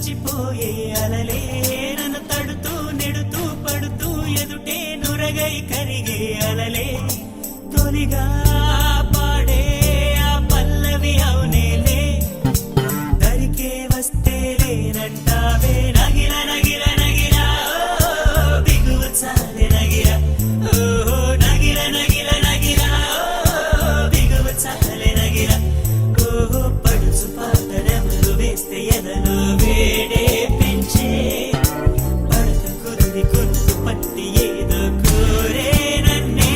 మరచిపోయే అలలే నన్ను తడుతూ నెడుతూ పడుతూ ఎదుటే నురగై కరిగే అలలే తొలిగా పాడే ఆ పల్లవి అవునేలే దరికే వస్తే లేనంటావే నగిర నగిర నగిర బిగువు చాలే నగిర ఓహో నగిర నగిర నగిర బిగువు చాలే నగిర ఓహో పడుచు పాటనెవరు వేస్తే ఎదలో వేడే పెంచే పడత కుదిరి కురుకు పట్టి ఏదో కోరే నన్నే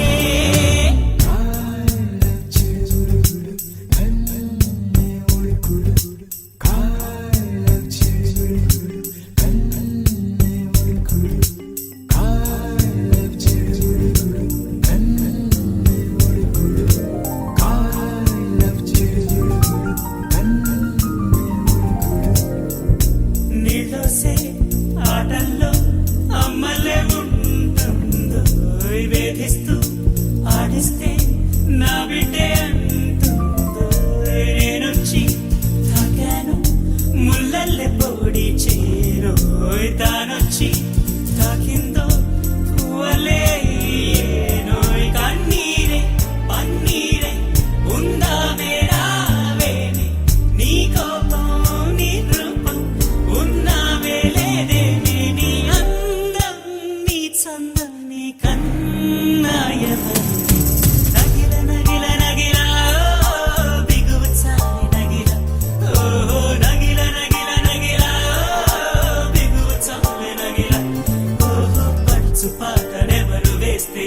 నీళ్ళోసే ఆటల్లో అమ్మలే ఉంటుందో వేధిస్తూ ఆడిస్తే నా బిడ్డే అంటుందో నేనొచ్చి తాకాను ముల్లల్లె పొడి చేరోయ్ తానొచ్చి తాకిందో పువ్వలే ఏనోయ్ కన్నీరే పన్నీరే ఉందా వేడావేనే నీ కోపం నీ రూపం ఉన్నావే లేదేనే నీ అందం నీ చందం నీ కన్నాయవరు నగిల నగిల నగిల బిగువు చాలి నగిల ఓహో నగిల నగిల నగిల బిగువు చాలి నగిల ఓహో పడుచు పాటనెవరు వేస్తే